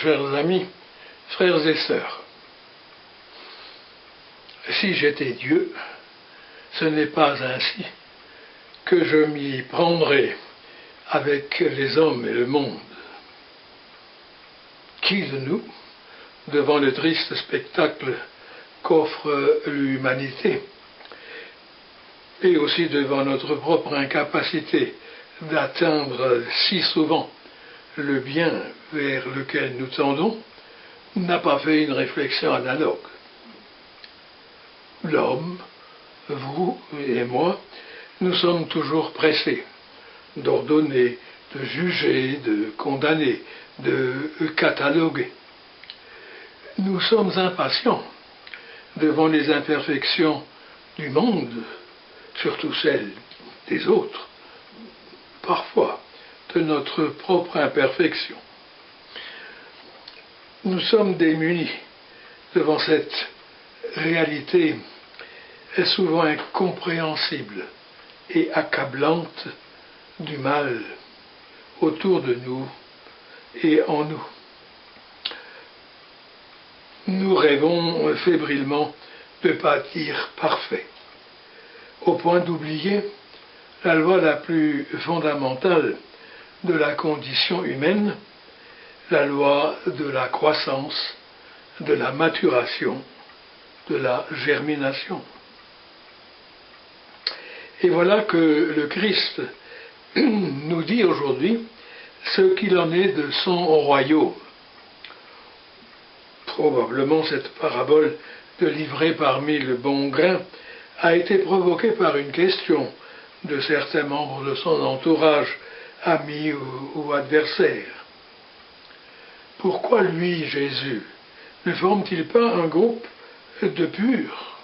chers amis, frères et sœurs, si j'étais Dieu, ce n'est pas ainsi que je m'y prendrais avec les hommes et le monde. Qui de nous, devant le triste spectacle qu'offre l'humanité, et aussi devant notre propre incapacité d'atteindre si souvent le bien vers lequel nous tendons, n'a pas fait une réflexion analogue? L'homme, vous et moi, nous sommes toujours pressés d'ordonner, de juger, de condamner, de cataloguer. Nous sommes impatients devant les imperfections du monde, surtout celles des autres, parfois de notre propre imperfection. Nous sommes démunis devant cette réalité souvent incompréhensible et accablante du mal autour de nous et en nous. Nous rêvons fébrilement de bâtir parfait, au point d'oublier la loi la plus fondamentale de la condition humaine, la loi de la croissance, de la maturation, de la germination. Et voilà que le Christ nous dit aujourd'hui ce qu'il en est de son royaume. Probablement cette parabole de livrer parmi le bon grain a été provoquée par une question de certains membres de son entourage, amis ou adversaires. Pourquoi lui, Jésus, ne forme-t-il pas un groupe de purs,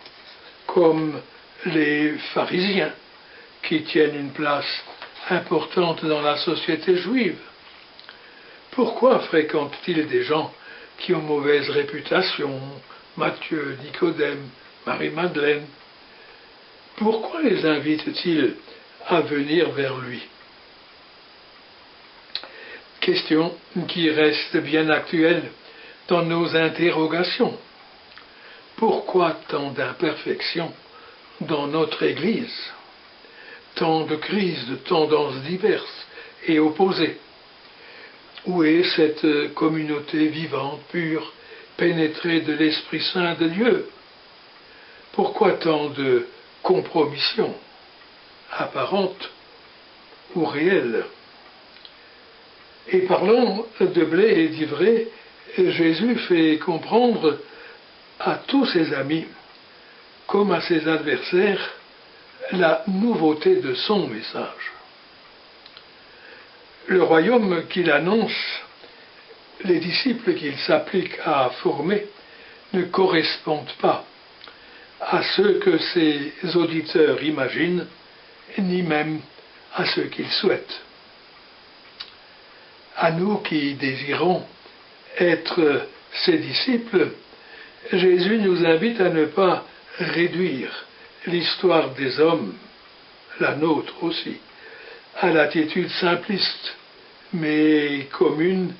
comme les pharisiens, qui tiennent une place importante dans la société juive? Pourquoi fréquente-t-il des gens qui ont mauvaise réputation, Matthieu, Nicodème, Marie-Madeleine? Pourquoi les invite-t-il à venir vers lui? Question qui reste bien actuelle dans nos interrogations. Pourquoi tant d'imperfections dans notre Église? Tant de crises, de tendances diverses et opposées? Où est cette communauté vivante, pure, pénétrée de l'Esprit Saint de Dieu? Pourquoi tant de compromissions, apparentes ou réelles? Et parlant de blé et d'ivraie, Jésus fait comprendre à tous ses amis, comme à ses adversaires, la nouveauté de son message. Le royaume qu'il annonce, les disciples qu'il s'applique à former, ne correspondent pas à ce que ses auditeurs imaginent, ni même à ce qu'ils souhaitent. À nous qui désirons être ses disciples, Jésus nous invite à ne pas réduire l'histoire des hommes, la nôtre aussi, à l'attitude simpliste, mais commune,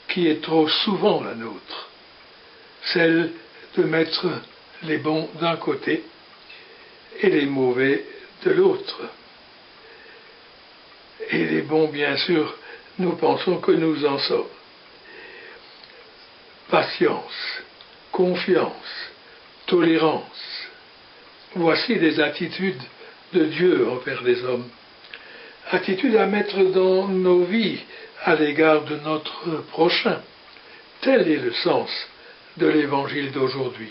qui est trop souvent la nôtre, celle de mettre les bons d'un côté et les mauvais de l'autre. Et les bons, bien sûr, nous pensons que nous en sommes. Patience, confiance, tolérance, voici les attitudes de Dieu envers les hommes. Attitudes à mettre dans nos vies à l'égard de notre prochain. Tel est le sens de l'évangile d'aujourd'hui.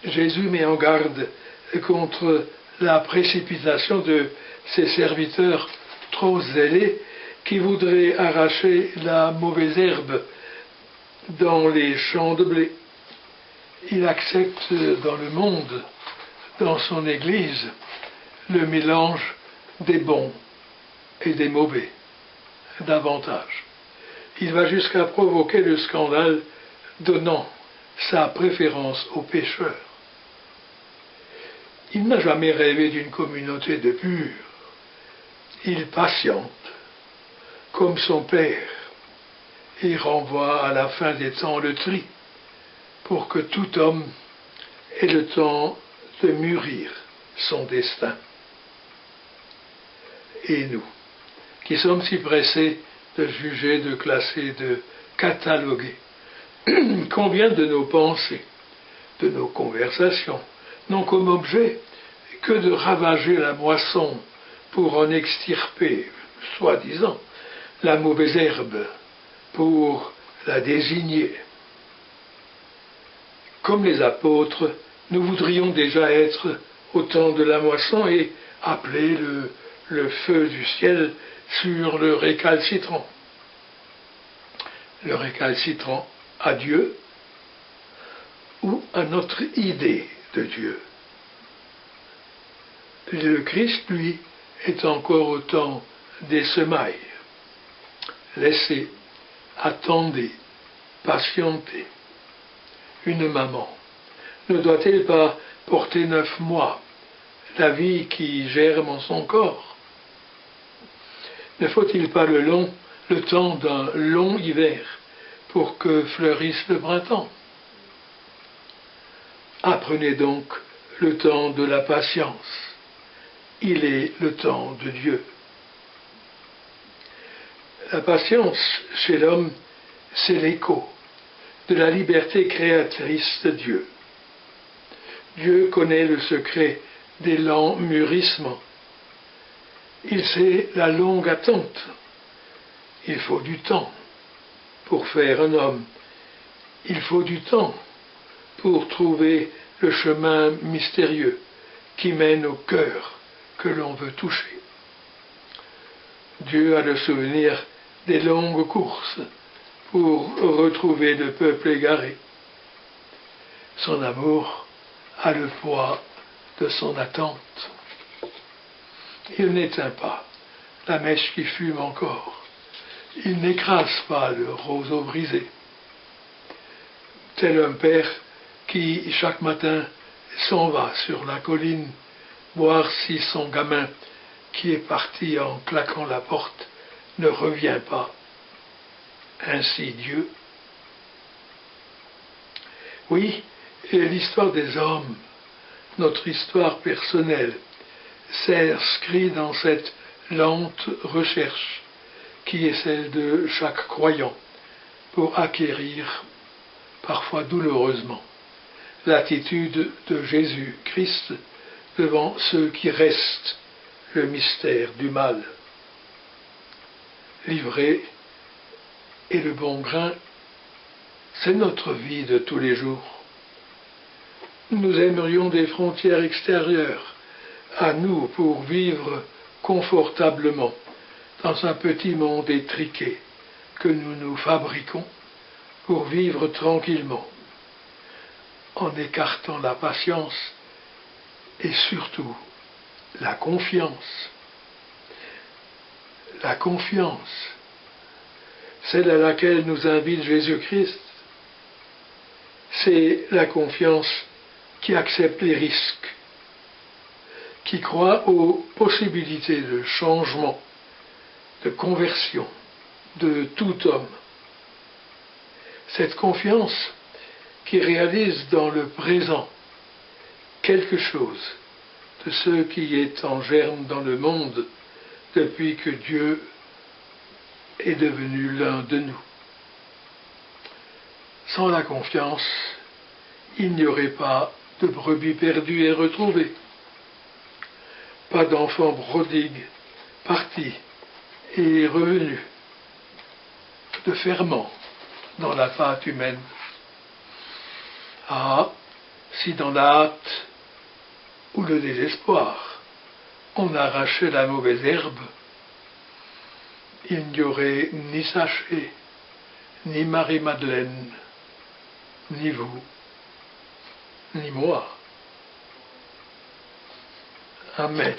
Jésus met en garde contre la précipitation de ses serviteurs trop zélés qui voudraient arracher la mauvaise herbe dans les champs de blé. Il accepte dans le monde, dans son Église, le mélange des bons et des mauvais, davantage. Il va jusqu'à provoquer le scandale, donnant sa préférence aux pécheurs. Il n'a jamais rêvé d'une communauté de purs. Il patiente, comme son Père, et renvoie à la fin des temps le tri, pour que tout homme ait le temps de mûrir son destin. Et nous, qui sommes si pressés de juger, de classer, de cataloguer, combien de nos pensées, de nos conversations, n'ont comme objet que de ravager la moisson pour en extirper, soi-disant, la mauvaise herbe, pour la désigner. Comme les apôtres, nous voudrions déjà être au temps de la moisson et appeler le feu du ciel sur le récalcitrant. Le récalcitrant à Dieu ou à notre idée de Dieu. Le Christ, lui, est encore au temps des semailles. Laissez, attendez, patientez. Une maman ne doit-elle pas porter 9 mois la vie qui germe en son corps? Ne faut-il pas le temps d'un long hiver pour que fleurisse le printemps? Apprenez donc le temps de la patience. Il est le temps de Dieu. La patience chez l'homme, c'est l'écho de la liberté créatrice de Dieu. Dieu connaît le secret des lents mûrissements. Il sait la longue attente. Il faut du temps pour faire un homme. Il faut du temps pour trouver le chemin mystérieux qui mène au cœur que l'on veut toucher. Dieu a le souvenir des longues courses pour retrouver le peuple égaré. Son amour a le poids de son attente. Il n'éteint pas la mèche qui fume encore. Il n'écrase pas le roseau brisé. Tel un père qui, chaque matin, s'en va sur la colline voir si son gamin, qui est parti en claquant la porte, ne revient pas. Ainsi Dieu. Oui, et l'histoire des hommes, notre histoire personnelle, s'inscrit dans cette lente recherche qui est celle de chaque croyant pour acquérir, parfois douloureusement, l'attitude de Jésus-Christ devant ceux qui restent le mystère du mal. L'ivraie et le bon grain, c'est notre vie de tous les jours. Nous aimerions des frontières extérieures à nous pour vivre confortablement dans un petit monde étriqué que nous nous fabriquons pour vivre tranquillement, en écartant la patience et surtout la confiance. La confiance, celle à laquelle nous invite Jésus-Christ, c'est la confiance qui accepte les risques, qui croit aux possibilités de changement, de conversion de tout homme. Cette confiance qui réalise dans le présent quelque chose de ce qui est en germe dans le monde depuis que Dieu est devenu l'un de nous. Sans la confiance, il n'y aurait pas de brebis perdues et retrouvées, pas d'enfants prodigues partis et revenus, de ferment dans la pâte humaine. Ah, si dans la hâte ou le désespoir, on arrachait la mauvaise herbe, il n'y aurait ni Saché, ni Marie-Madeleine, ni vous, ni moi. Amen.